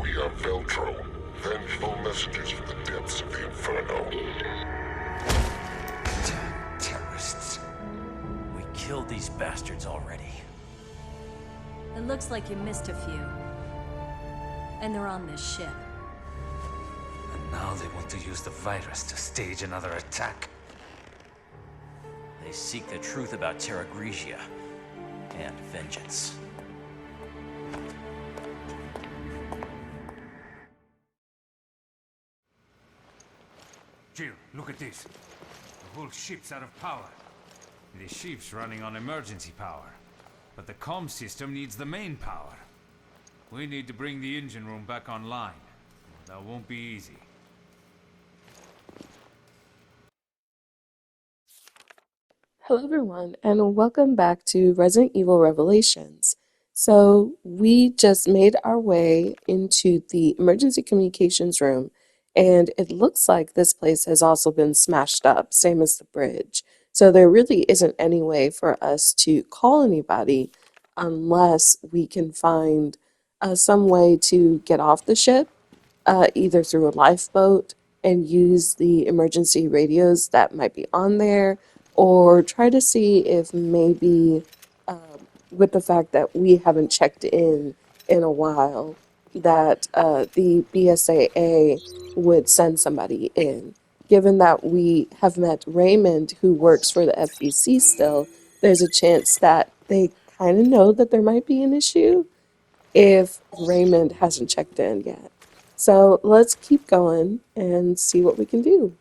We are Veltro, vengeful messengers from the depths of the Inferno. Terrorists. We killed these bastards already. It looks like you missed a few. And they're on this ship. And now they want to use the virus to stage another attack. They seek the truth about Terra Grigia and vengeance. Jill, look at this. The whole ship's out of power. The ship's running on emergency power. But the comm system needs the main power. We need to bring the engine room back online. That won't be easy. Hello everyone, and welcome back to Resident Evil Revelations. So we just made our way into the emergency communications room, and it looks like this place has also been smashed up, same as the bridge. So there really isn't any way for us to call anybody unless we can find some way to get off the ship, either through a lifeboat and use the emergency radios that might be on there, or try to see if maybe, with the fact that we haven't checked in a while, that the BSAA would send somebody in. Given that we have met Raymond, who works for the FBC still, there's a chance that they kind of know that there might be an issue if Raymond hasn't checked in yet. So let's keep going and see what we can do.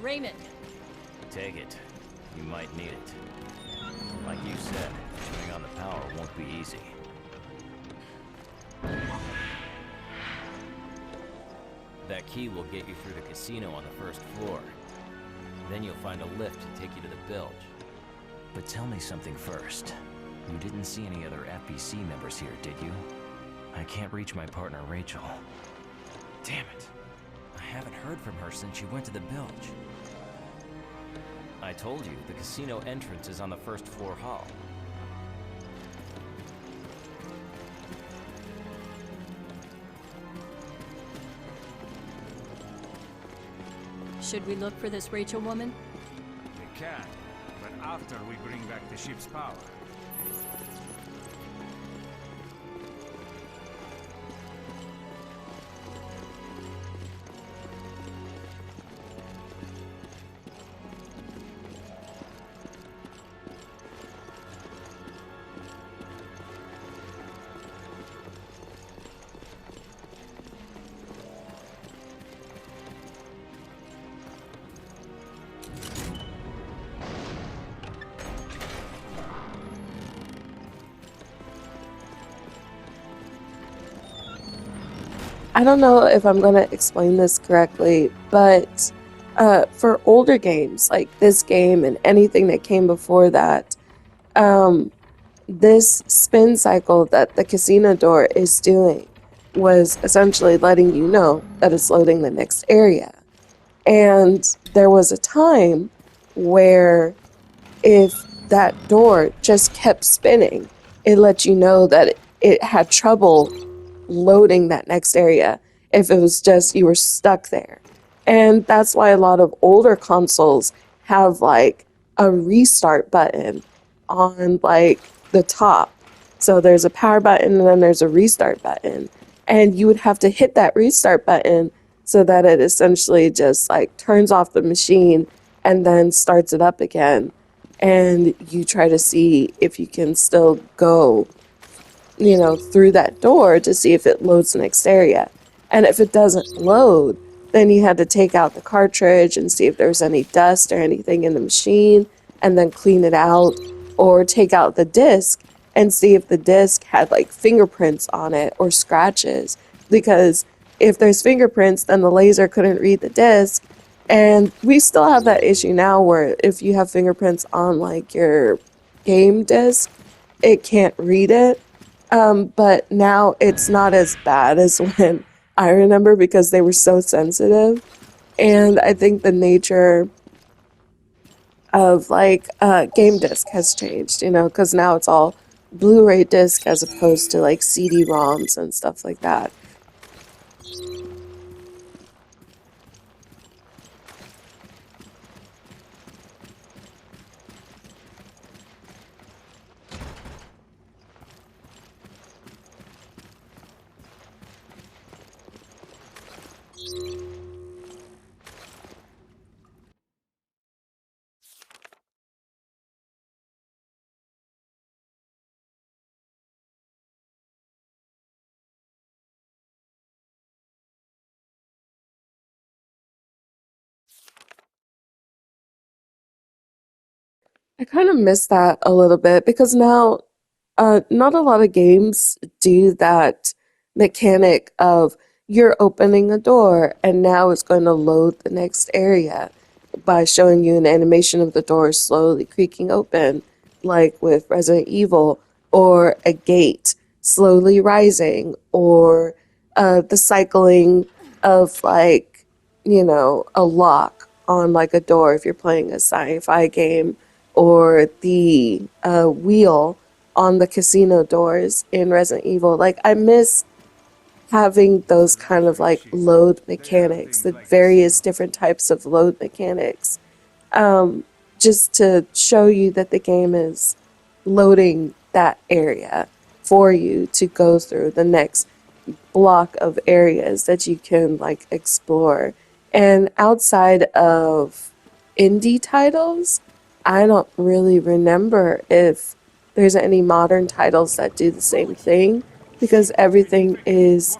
Raymond! Take it. You might need it. Like you said, turning on the power won't be easy. That key will get you through the casino on the first floor. Then you'll find a lift to take you to the bilge. But tell me something first. You didn't see any other FBC members here, did you? I can't reach my partner, Rachel. Damn it. I haven't heard from her since she went to the bilge. I told you, the casino entrance is on the first floor hall. Should we look for this Rachel woman? We can, but after we bring back the ship's power. I don't know if I'm going to explain this correctly, but for older games like this game and anything that came before that, this spin cycle that the casino door is doing was essentially letting you know that it's loading the next area. And there was a time where if that door just kept spinning, it let you know that it had trouble loading that next area if it was just you were stuck there. And that's why a lot of older consoles have like a restart button on like the top. So there's a power button and then there's a restart button. And you would have to hit that restart button so that it essentially just like turns off the machine and then starts it up again. And you try to see if you can still go, through that door to see if it loads the next area. And if it doesn't load, then you had to take out the cartridge and see if there's any dust or anything in the machine and then clean it out, or take out the disc and see if the disc had like fingerprints on it or scratches. Because if there's fingerprints, then the laser couldn't read the disc. And we still have that issue now where if you have fingerprints on like your game disc, it can't read it. But now it's not as bad as when I remember, because they were so sensitive. And I think the nature of like game disc has changed, because now it's all Blu-ray disc as opposed to like CD-ROMs and stuff like that. I kind of miss that a little bit because now not a lot of games do that mechanic of you're opening a door and now it's going to load the next area by showing you an animation of the door slowly creaking open, like with Resident Evil, or a gate slowly rising, or the cycling of like, a lock on like a door if you're playing a sci-fi game, or the wheel on the casino doors in Resident Evil. Like, I miss having those kind of like load mechanics, the various different types of load mechanics, um, just to show you that the game is loading that area for you to go through the next block of areas that you can like explore. And outside of indie titles, I don't really remember if there's any modern titles that do the same thing, because everything is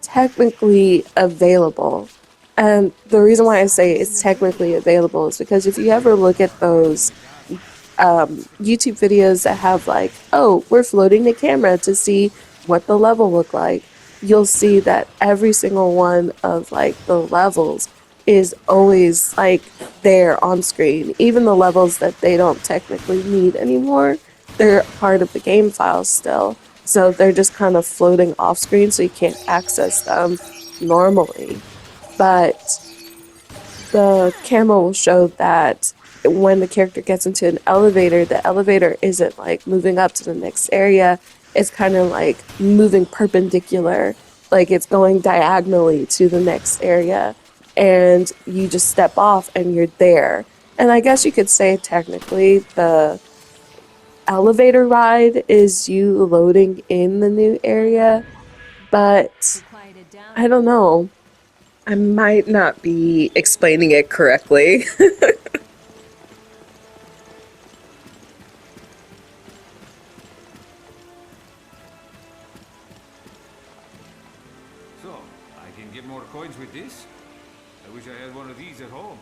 technically available. And the reason why I say it's technically available is because if you ever look at those YouTube videos that have like, oh, we're floating the camera to see what the level look like, you'll see that every single one of like the levels is always like there on screen. Even the levels that they don't technically need anymore, they're part of the game file still. So they're just kind of floating off screen so you can't access them normally. But the camera will show that when the character gets into an elevator, the elevator isn't like moving up to the next area. It's kind of like moving perpendicular, like it's going diagonally to the next area. And you just step off and you're there. And I guess you could say technically the elevator ride is you loading in the new area, but I don't know. I might not be explaining it correctly. So, I can get more coins with this? I wish I had one of these at home.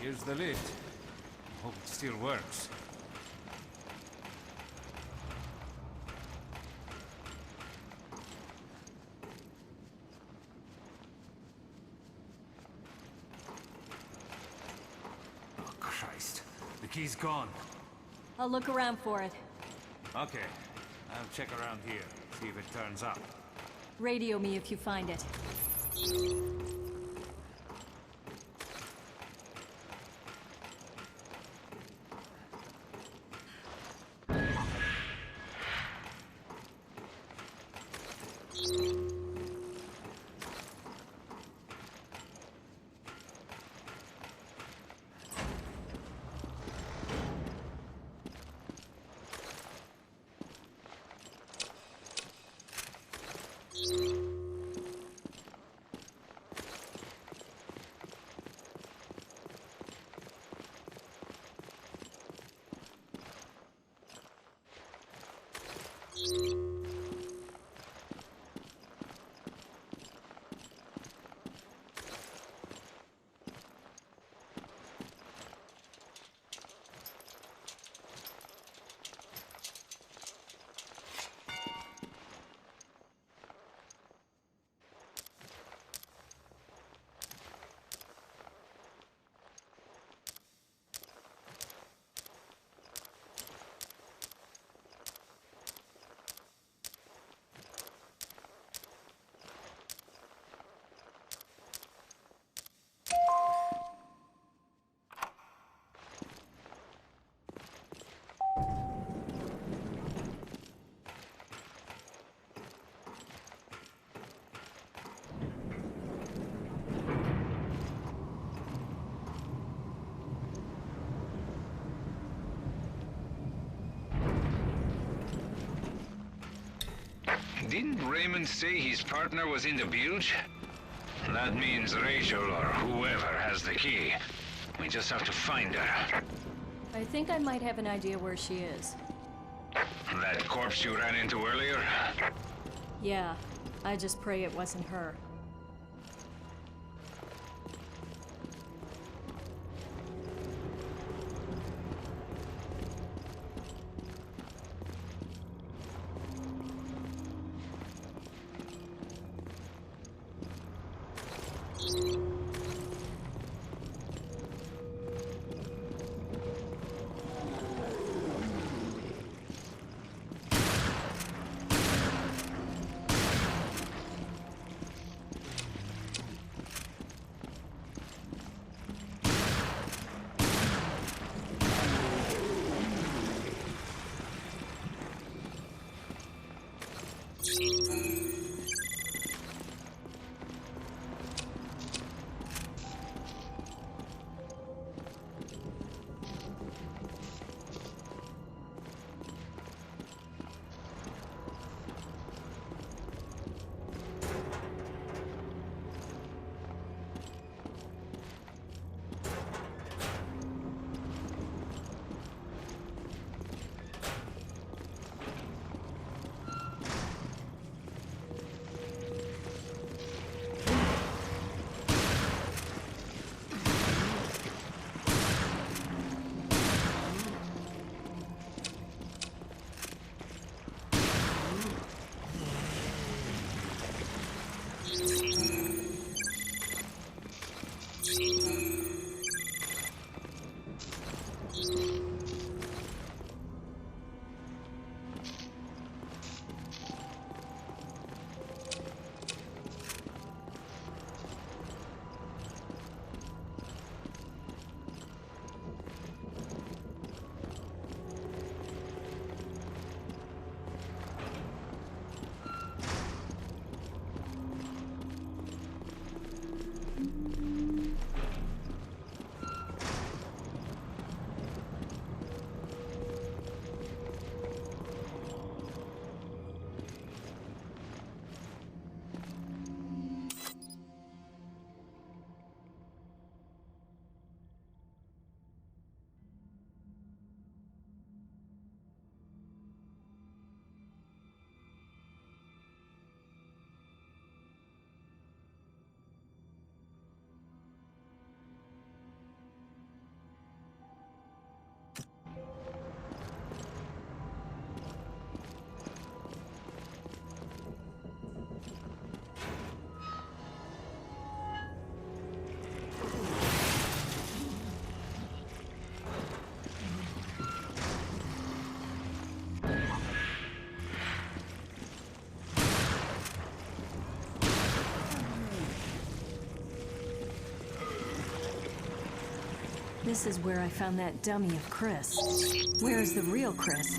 Here's the lift. Hope it still works. Oh, Christ. The key's gone. I'll look around for it. Okay. I'll check around here, see if it turns up. Radio me if you find it. Didn't Raymond say his partner was in the bilge? That means Rachel or whoever has the key. We just have to find her. I think I might have an idea where she is. That corpse you ran into earlier? Yeah, I just pray it wasn't her. This is where I found that dummy of Chris. Where is the real Chris?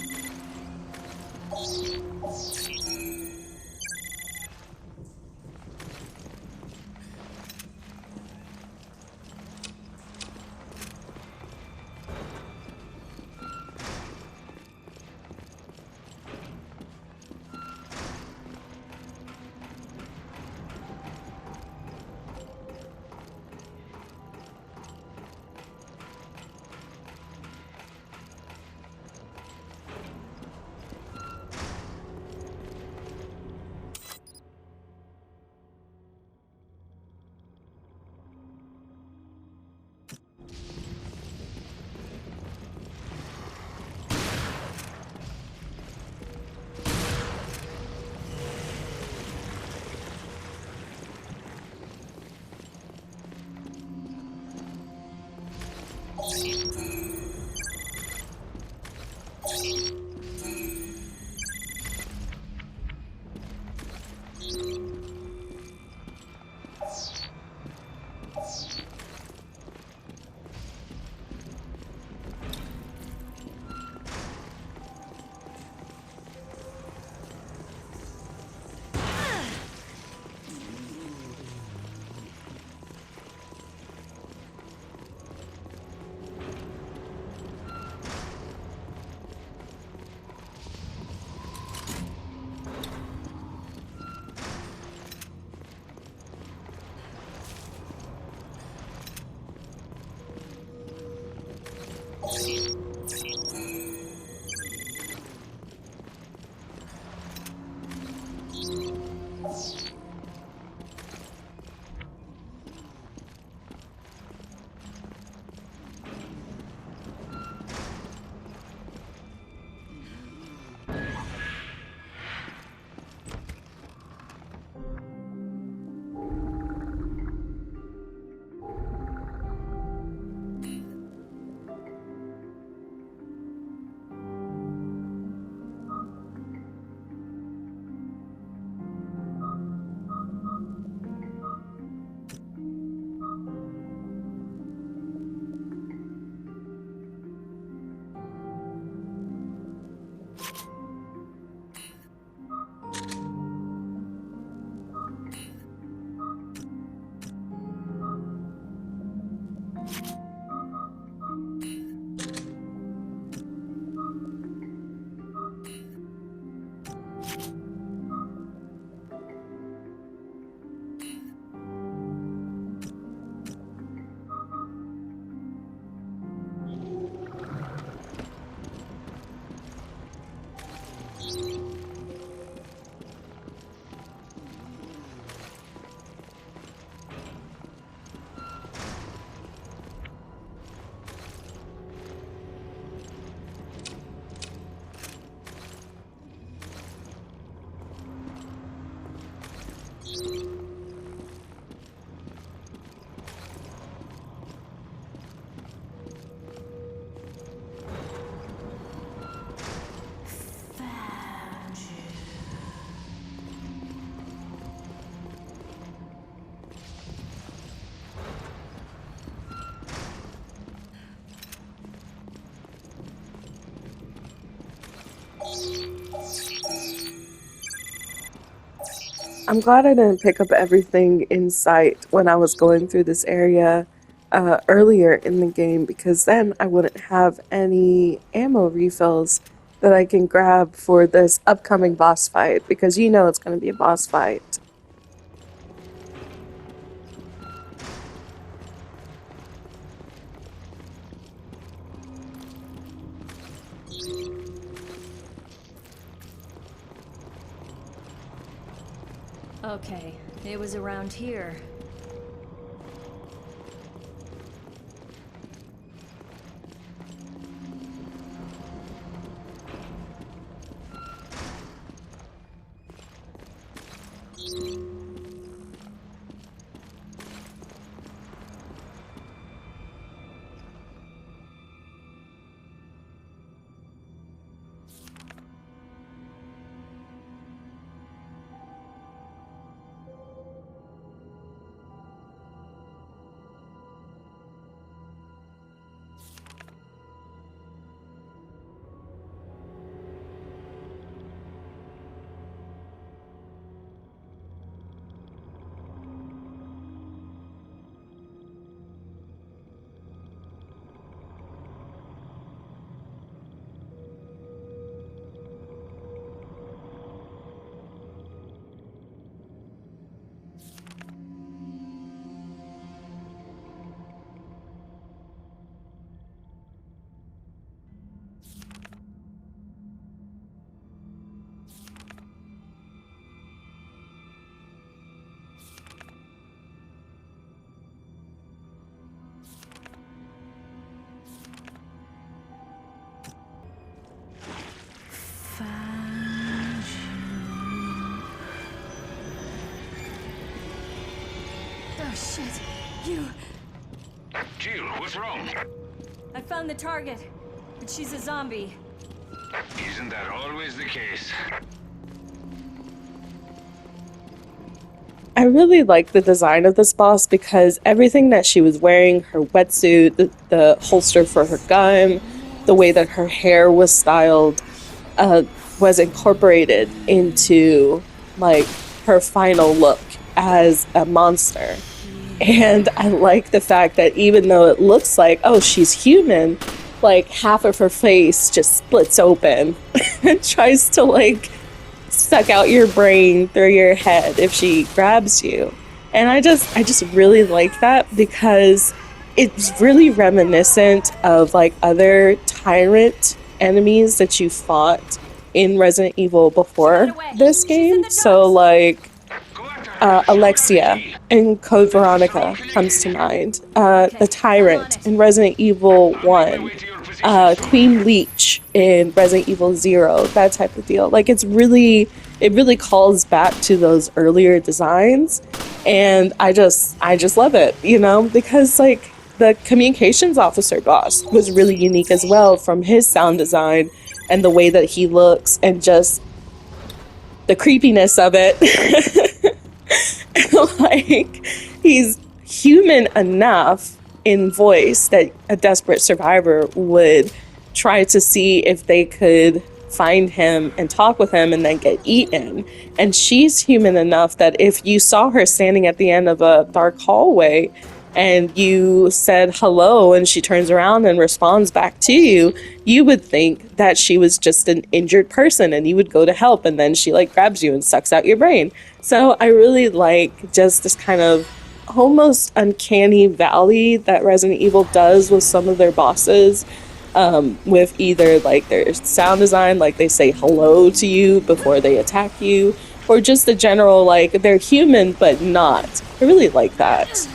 I'm glad I didn't pick up everything in sight when I was going through this area earlier in the game, because then I wouldn't have any ammo refills that I can grab for this upcoming boss fight, because you know it's going to be a boss fight. Okay, it was around here. Shit. You... Jill, what's wrong? I found the target, but she's a zombie. Isn't that always the case? I really like the design of this boss because everything that she was wearing, her wetsuit, the holster for her gun, the way that her hair was styled, was incorporated into like her final look as a monster. And I like the fact that even though it looks like, oh, she's human, like half of her face just splits open and tries to like suck out your brain through your head if she grabs you. And I just really like that because it's really reminiscent of like other tyrant enemies that you fought in Resident Evil before this game. So like Alexia in Code Veronica comes to mind. The Tyrant in Resident Evil 1. Queen Leech in Resident Evil 0, that type of deal. Like it really calls back to those earlier designs, and I just love it, you know, because like the communications officer boss was really unique as well, from his sound design and the way that he looks and just the creepiness of it. Like he's human enough in voice that a desperate survivor would try to see if they could find him and talk with him and then get eaten. And she's human enough that if you saw her standing at the end of a dark hallway and you said hello and she turns around and responds back to you, you would think that she was just an injured person and you would go to help, and then she like grabs you and sucks out your brain. So I really like just this kind of almost uncanny valley that Resident Evil does with some of their bosses, with either like their sound design, like they say hello to you before they attack you, or just the general like they're human but not. I really like that.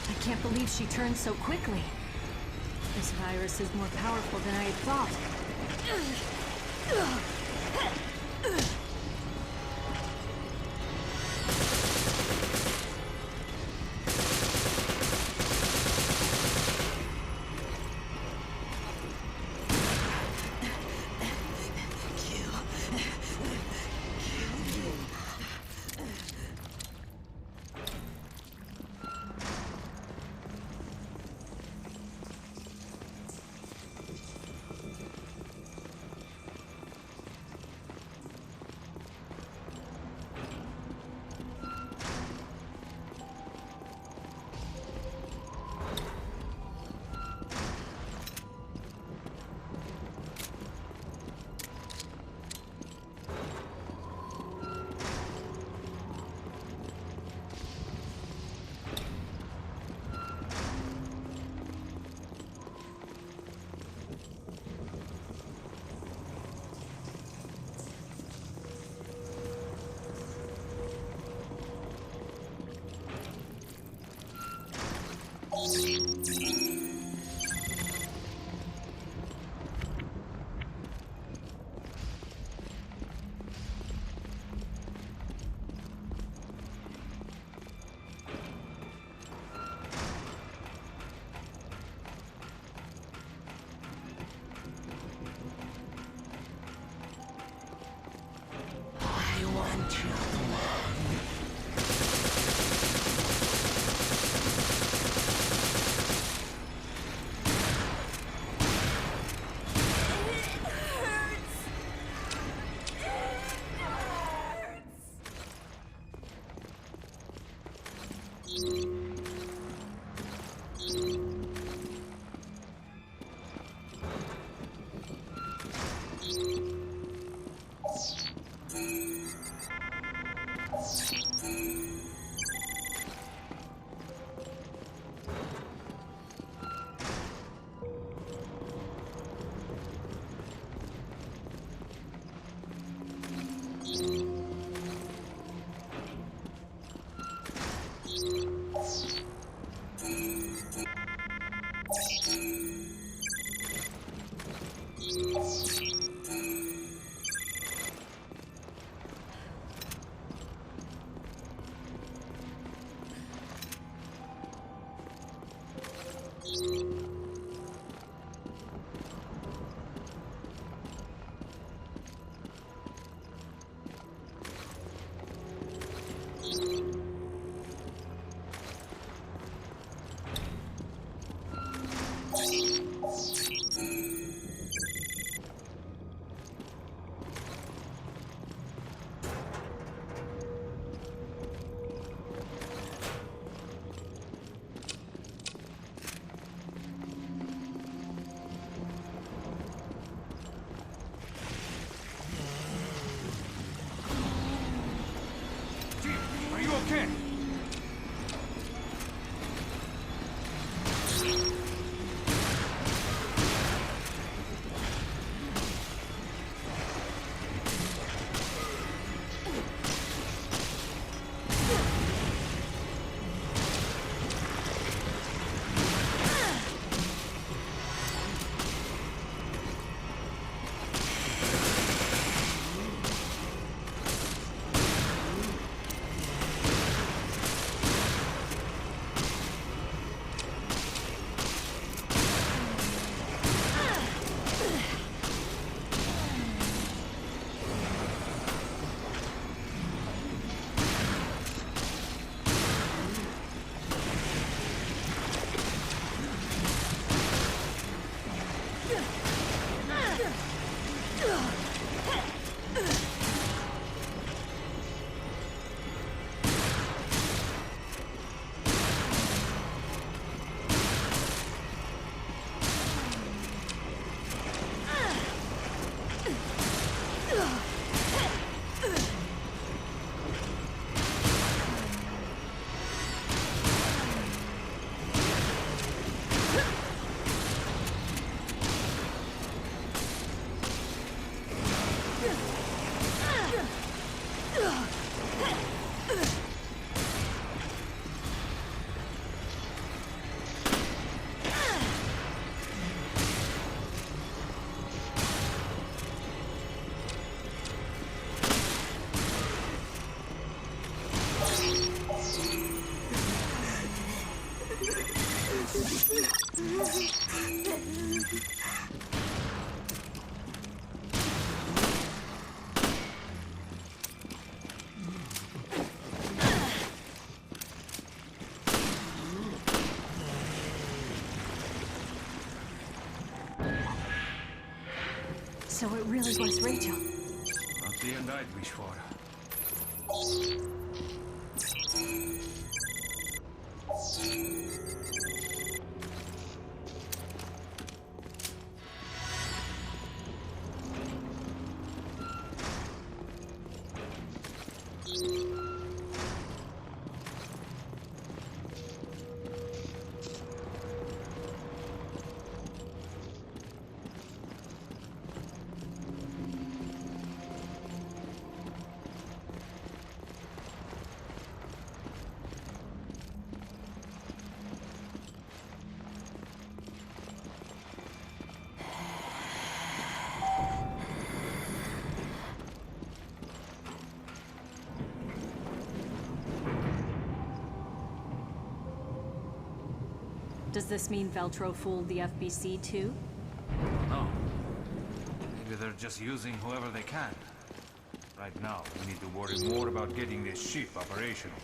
I can't believe she turned so quickly. This virus is more powerful than I had thought. Are you okay? So it really was Rachel. Not the end I'd wish for. Does this mean Veltro fooled the FBC too? No. Maybe they're just using whoever they can. Right now, we need to worry more about getting this ship operational.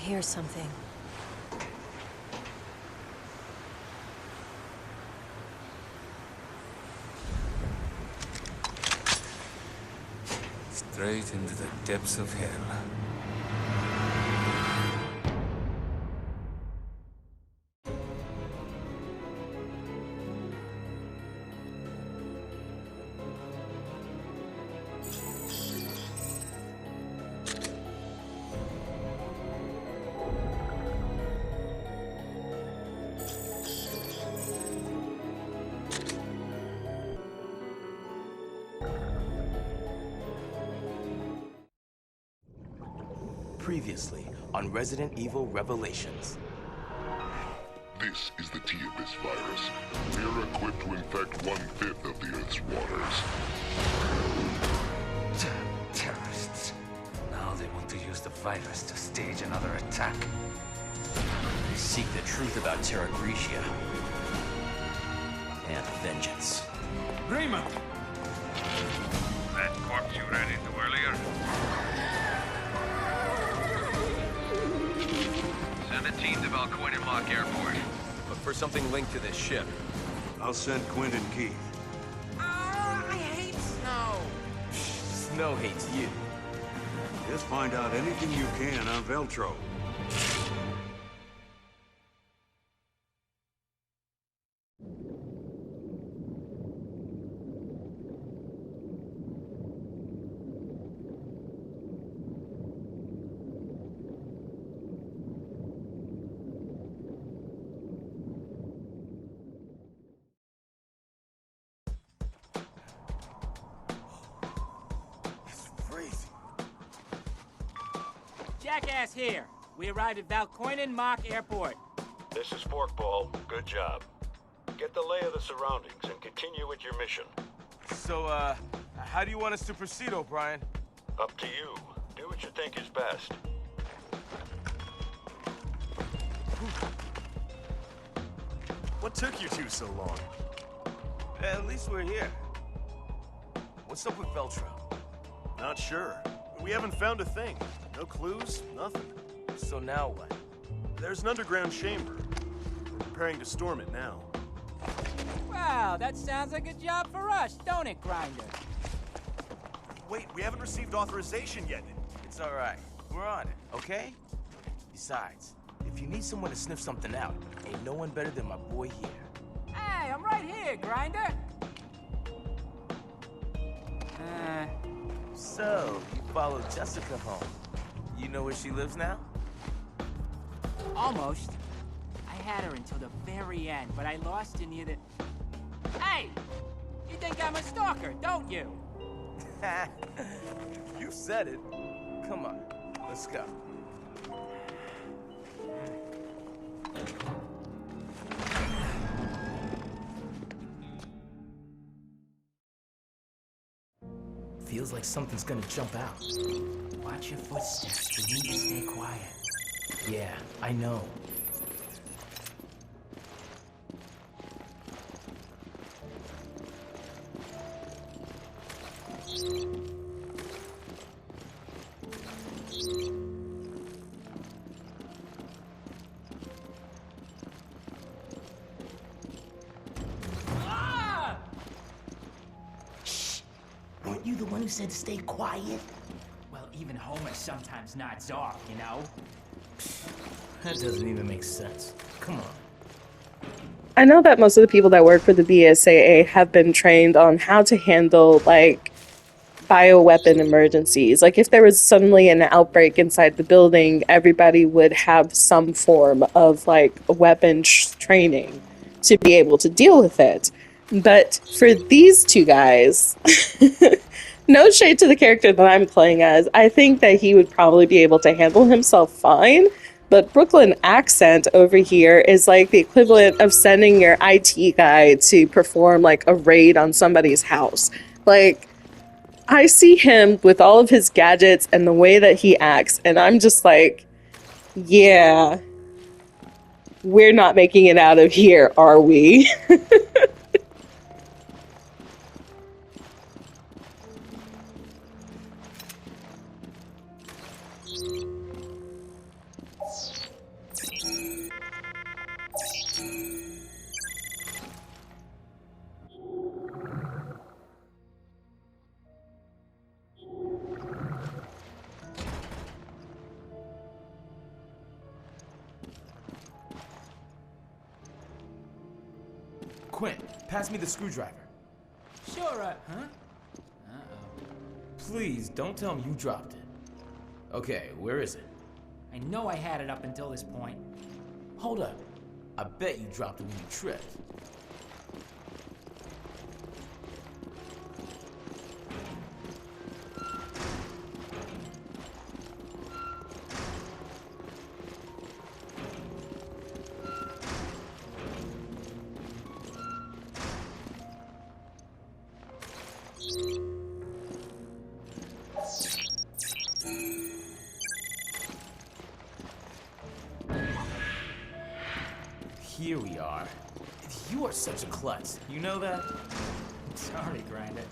hear something. Straight into the depths of hell. Previously on Resident Evil Revelations. This is the T-Abyss virus. We are equipped to infect 1/5 of the Earth's waters. Terrorists. Now they want to use the virus to stage another attack. They seek the truth about Terra Gricia. And vengeance. Raymond! That corpse you ran into earlier? Send a team to Valcoin and Mock Airport. Look for something linked to this ship. I'll send Quinn and Keith. I hate snow. Snow hates you. Just find out anything you can on Veltro. Jackass here. We arrived at Valcoinen Mock Airport. This is Forkball. Good job. Get the lay of the surroundings and continue with your mission. So, how do you want us to proceed, O'Brien? Up to you. Do what you think is best. What took you two so long? At least we're here. What's up with Veltro? Not sure. We haven't found a thing. No clues, nothing. So now what? There's an underground chamber. We're preparing to storm it now. Wow, that sounds like a job for us, don't it, Grinder? Wait, we haven't received authorization yet. It's all right. We're on it, okay? Besides, if you need someone to sniff something out, ain't no one better than my boy here. Hey, I'm right here, Grinder. So, you followed Jessica home. You know where she lives now? Almost. I had her until the very end, but I lost her near the... Hey! You think I'm a stalker, don't you? You said it. Come on, let's go. Feels like something's gonna jump out. Watch your footsteps. You need to stay quiet. Yeah, I know. Weren't you the one who said stay quiet? Well, even Homer sometimes nods off, you know? That doesn't even make sense. Come on. I know that most of the people that work for the BSAA have been trained on how to handle, like, bioweapon emergencies. Like, if there was suddenly an outbreak inside the building, everybody would have some form of, like, weapon training to be able to deal with it. But for these two guys, no shade to the character that I'm playing as, I think that he would probably be able to handle himself fine. But Brooklyn accent over here is like the equivalent of sending your IT guy to perform like a raid on somebody's house. Like, I see him with all of his gadgets and the way that he acts, and I'm just like, yeah, we're not making it out of here, are we? Quint, pass me the screwdriver. Sure, huh? Please, don't tell me you dropped it. Okay, where is it? I know I had it up until this point. Hold up. I bet you dropped it when you tripped. Here we are. You are such a klutz. You know that? Sorry, Grinder.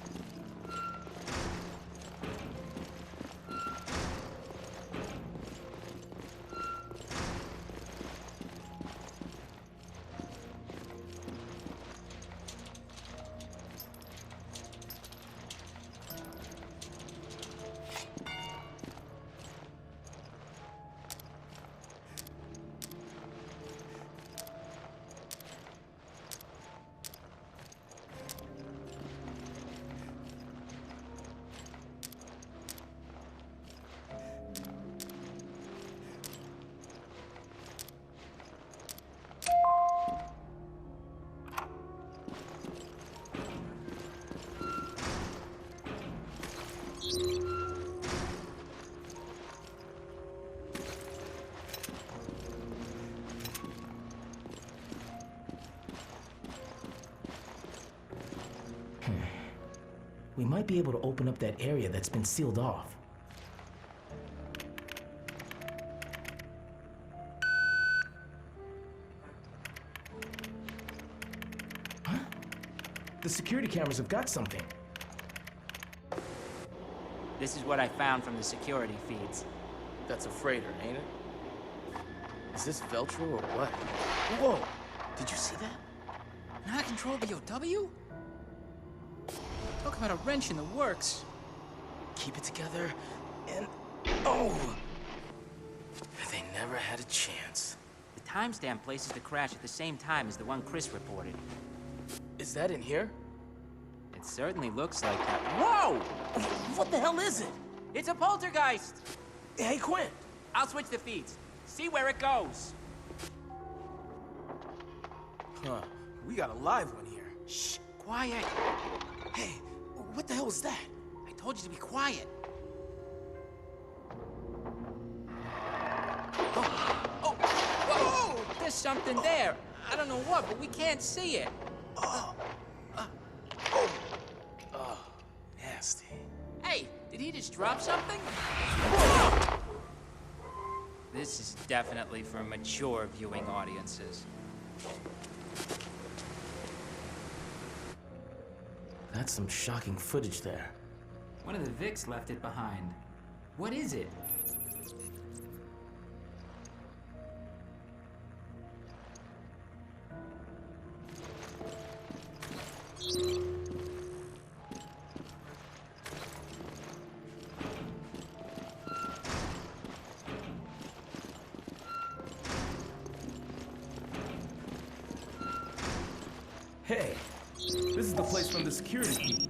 We might be able to open up that area that's been sealed off. Huh? The security cameras have got something. This is what I found from the security feeds. That's a freighter, ain't it? Is this Veltro or what? Whoa! Did you see that? An out-of-control BOW? Talk about a wrench in the works. Keep it together, and... Oh! They never had a chance. The timestamp places the crash at the same time as the one Chris reported. Is that in here? It certainly looks like that. Whoa! What the hell is it? It's a poltergeist! Hey, Quint! I'll switch the feeds. See where it goes. Huh. We got a live one here. Shh! Quiet! Hey, what the hell was that? I told you to be quiet. Oh! Whoa! There's something there. I don't know what, but we can't see it. Nasty. Hey, did he just drop something? This is definitely for mature viewing audiences. That's some shocking footage there. One of the Vics left it behind. What is it? Hey, this is the place from the security feed.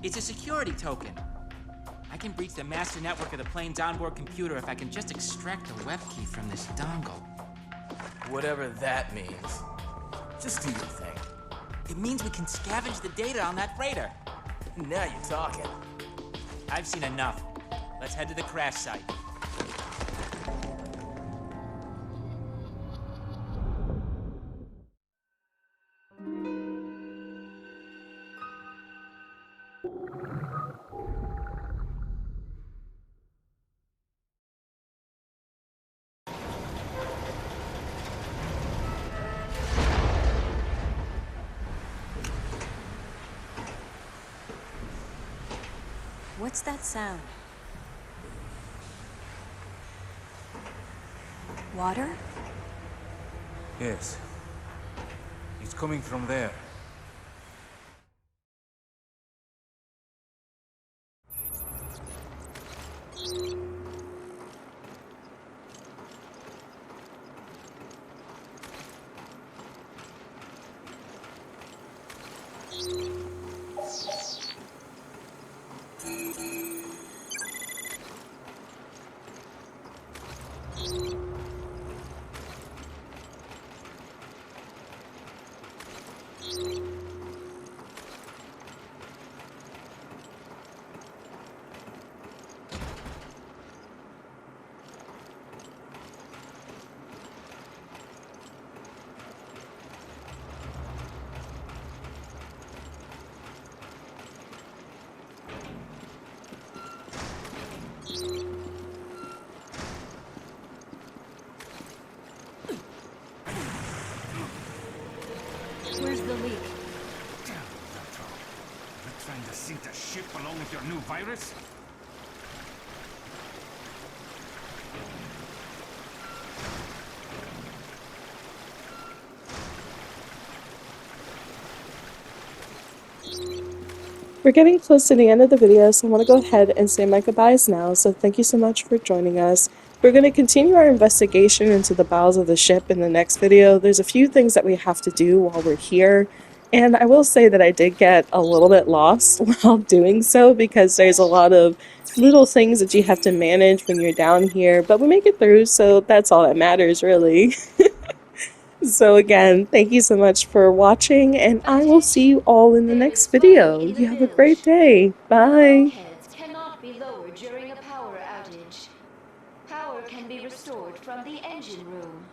It's a security token. I can breach the master network of the plane's onboard computer if I can just extract the web key from this dongle. Whatever that means. Just do your thing. It means we can scavenge the data on that freighter. Now you're talking. I've seen enough. Let's head to the crash site. What's that sound? Water? Yes. It's coming from there. Where's the leak? Damn, Retro. You're trying to sink the ship along with your new virus? We're getting close to the end of the video, so I want to go ahead and say my goodbyes now. So thank you so much for joining us. We're going to continue our investigation into the bowels of the ship in the next video. There's a few things that we have to do while we're here. And I will say that I did get a little bit lost while doing so because there's a lot of little things that you have to manage when you're down here. But we make it through, so that's all that matters, really. So again, thank you so much for watching, and I will see you all in the next video. You have a great day. Bye. Bulkheads cannot be lowered during a power outage. Power can be restored from the engine room.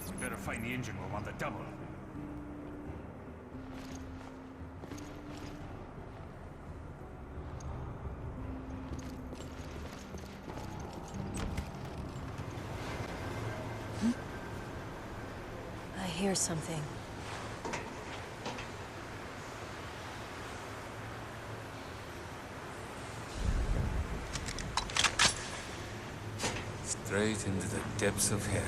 We better find the engine room on the double. I hear something. Straight into the depths of hell.